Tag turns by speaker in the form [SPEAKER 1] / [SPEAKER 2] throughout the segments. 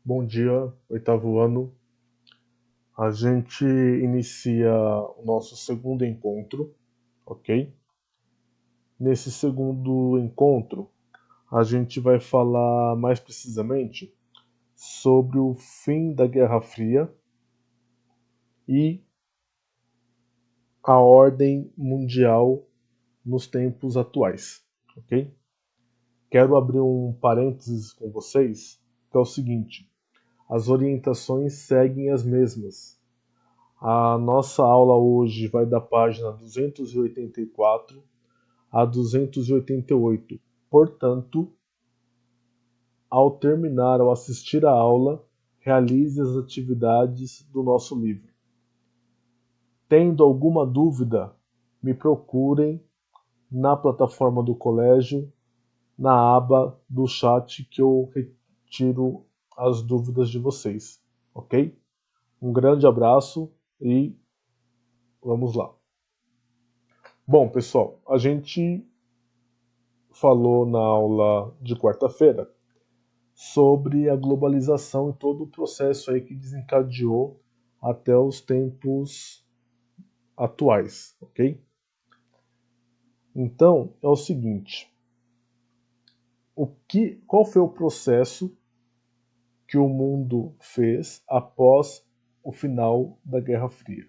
[SPEAKER 1] Bom dia, oitavo ano. A gente inicia o nosso segundo encontro, ok? Nesse segundo encontro, a gente vai falar mais precisamente sobre o fim da Guerra Fria e a ordem mundial nos tempos atuais, ok? Quero abrir um parênteses com vocês, que é o seguinte: as orientações seguem as mesmas. A nossa aula hoje vai da página 284 a 288. Portanto, ao terminar ou assistir a aula, realize as atividades do nosso livro. Tendo alguma dúvida, me procurem na plataforma do colégio, na aba do chat que eu retiro as dúvidas de vocês, ok? Um grande abraço e vamos lá. Bom, pessoal, a gente falou na aula de quarta-feira sobre a globalização e todo o processo aí que desencadeou até os tempos atuais, ok? Então, é o seguinte, qual foi o processo que o mundo fez após o final da Guerra Fria?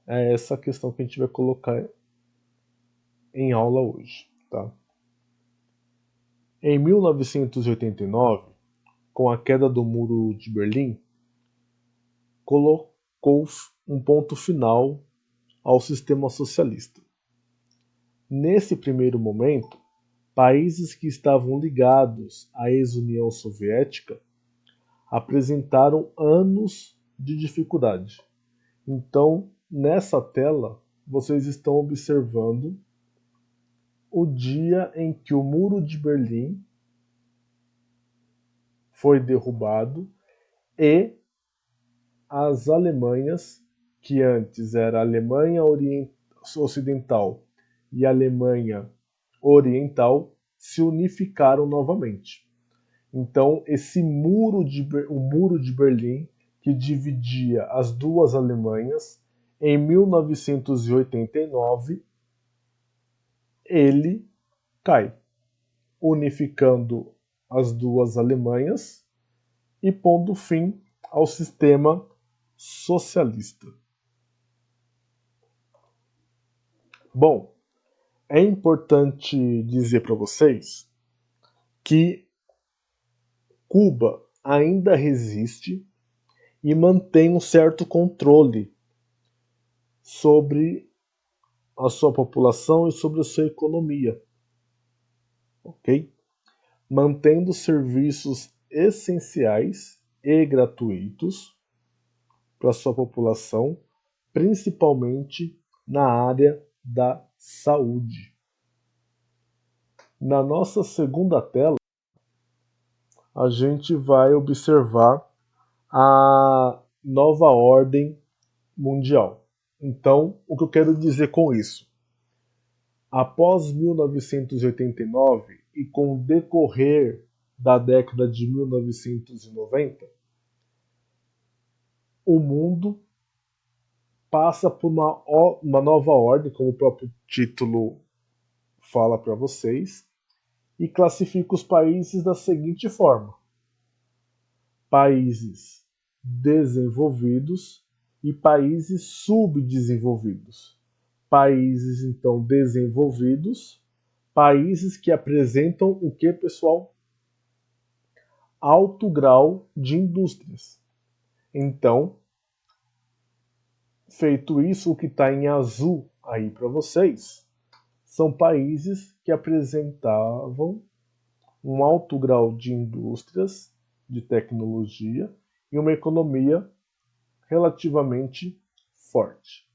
[SPEAKER 1] É essa a questão que a gente vai colocar em aula hoje, tá? Em 1989, com a queda do Muro de Berlim, colocou um ponto final ao sistema socialista. Nesse primeiro momento, países que estavam ligados à ex-União Soviética apresentaram anos de dificuldade. Então, nessa tela, vocês estão observando o dia em que o Muro de Berlim foi derrubado e as Alemanhas, que antes era a Alemanha Ocidental e a Alemanha Oriental, se unificaram novamente. Então, o muro de Berlim, que dividia as duas Alemanhas, em 1989, ele cai, unificando as duas Alemanhas e pondo fim ao sistema socialista. Bom, é importante dizer para vocês que Cuba ainda resiste e mantém um certo controle sobre a sua população e sobre a sua economia, ok? Mantendo serviços essenciais e gratuitos para a sua população, principalmente na área da saúde. Na nossa segunda tela, a gente vai observar a nova ordem mundial. Então, o que eu quero dizer com isso? Após 1989 e com o decorrer da década de 1990, o mundo passa por uma nova ordem, como o próprio título fala para vocês, e classifica os países da seguinte forma: países desenvolvidos e países subdesenvolvidos. Países, então, desenvolvidos, países que apresentam o que, pessoal? Alto grau de indústrias. Então, feito isso, o que está em azul aí para vocês são países que apresentavam um alto grau de indústrias, de tecnologia e uma economia relativamente forte.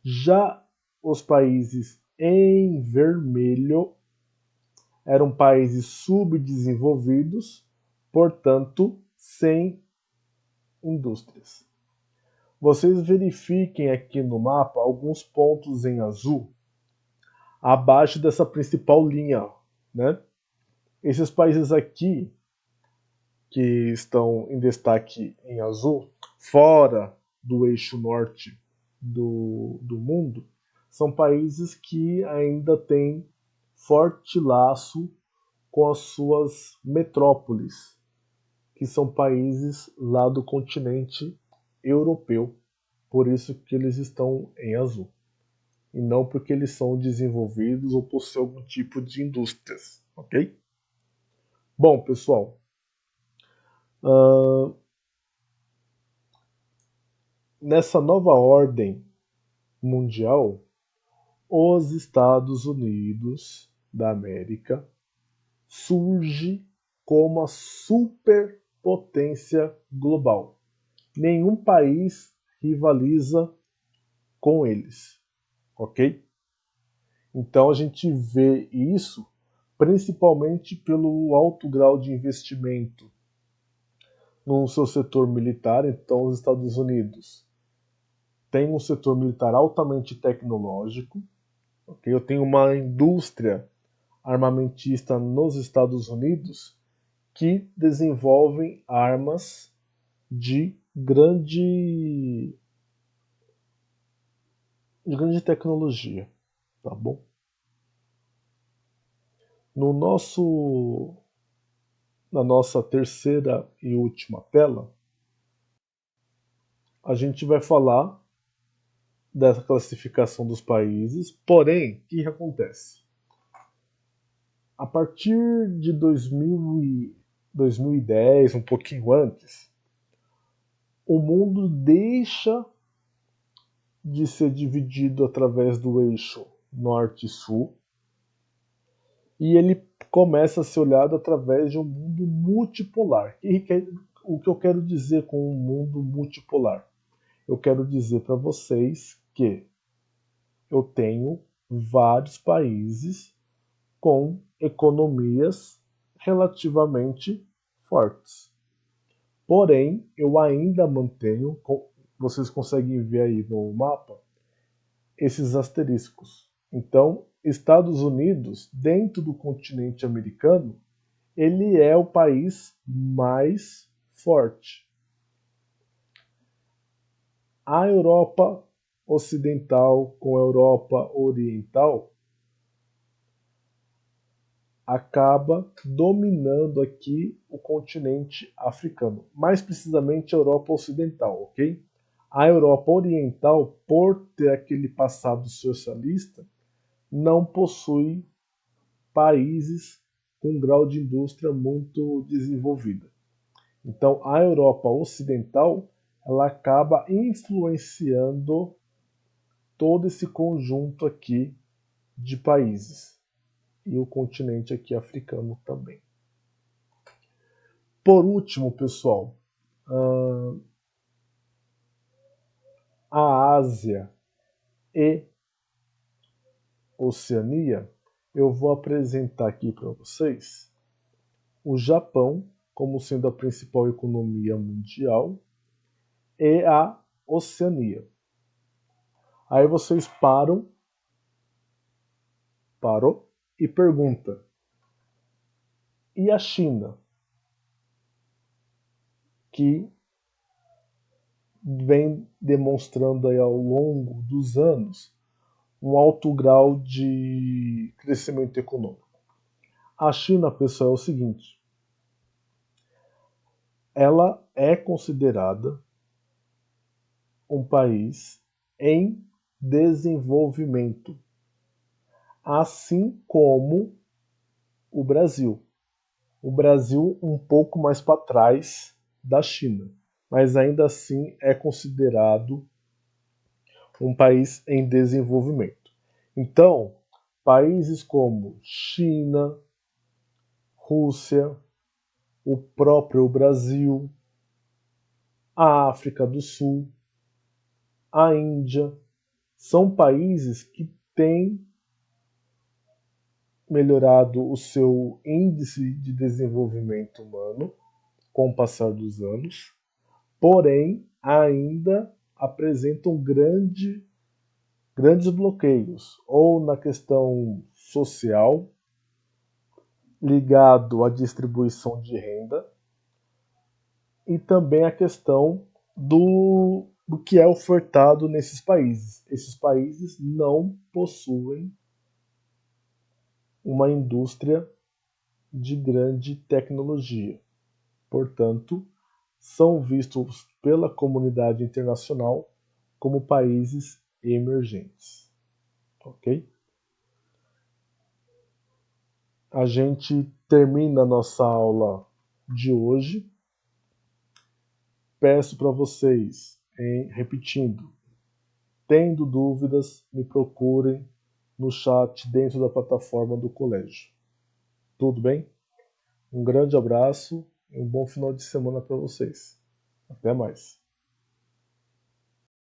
[SPEAKER 1] Já os países em vermelho eram países subdesenvolvidos, portanto, sem indústrias. Vocês verifiquem aqui no mapa alguns pontos em azul abaixo dessa principal linha, né? Esses países aqui que estão em destaque em azul, fora do eixo norte do mundo, são países que ainda têm forte laço com as suas metrópoles, que são países lá do continente europeu. Por isso que eles estão em azul. E não porque eles são desenvolvidos ou possuem algum tipo de indústrias, ok? Bom, pessoal, uh, nessa nova ordem mundial, os Estados Unidos da América surge como a superpotência global. Nenhum país rivaliza com eles, ok? Então a gente vê isso principalmente pelo alto grau de investimento no seu setor militar. Então os Estados Unidos têm um setor militar altamente tecnológico, ok? Eu tenho uma indústria armamentista nos Estados Unidos que desenvolvem armas de grande tecnologia, tá bom? No nosso, na nossa terceira e última tela, a gente vai falar dessa classificação dos países, porém, o que acontece? A partir de 2010, um pouquinho antes, o mundo deixa de ser dividido através do eixo norte e sul e ele começa a ser olhado através de um mundo multipolar. O que eu quero dizer com um mundo multipolar? Eu quero dizer para vocês que eu tenho vários países com economias relativamente fortes. Porém, eu ainda mantenho, vocês conseguem ver aí no mapa, esses asteriscos. Então, Estados Unidos, dentro do continente americano, ele é o país mais forte. A Europa Ocidental com a Europa Oriental acaba dominando aqui o continente africano, mais precisamente a Europa Ocidental, ok? A Europa Oriental, por ter aquele passado socialista, não possui países com grau de indústria muito desenvolvida. Então, a Europa Ocidental ela acaba influenciando todo esse conjunto aqui de países e o continente aqui africano também. Por último, pessoal, a Ásia e Oceania, eu vou apresentar aqui para vocês o Japão como sendo a principal economia mundial e a Oceania. Aí vocês parou e pergunta: e a China? Que vem demonstrando aí ao longo dos anos um alto grau de crescimento econômico. A China, pessoal, é o seguinte: ela é considerada um país em desenvolvimento, assim como o Brasil. O Brasil um pouco mais para trás da China, mas ainda assim é considerado um país em desenvolvimento. Então, países como China, Rússia, o próprio Brasil, a África do Sul, a Índia, são países que têm melhorado o seu índice de desenvolvimento humano com o passar dos anos, porém ainda apresentam grandes bloqueios, ou na questão social, ligado à distribuição de renda, e também a questão do que é ofertado nesses países. Esses países não possuem uma indústria de grande tecnologia. Portanto, são vistos pela comunidade internacional como países emergentes. Ok? A gente termina a nossa aula de hoje. Peço para vocês, repetindo, tendo dúvidas, me procurem no chat dentro da plataforma do colégio. Tudo bem? Um grande abraço e um bom final de semana para vocês. Até mais.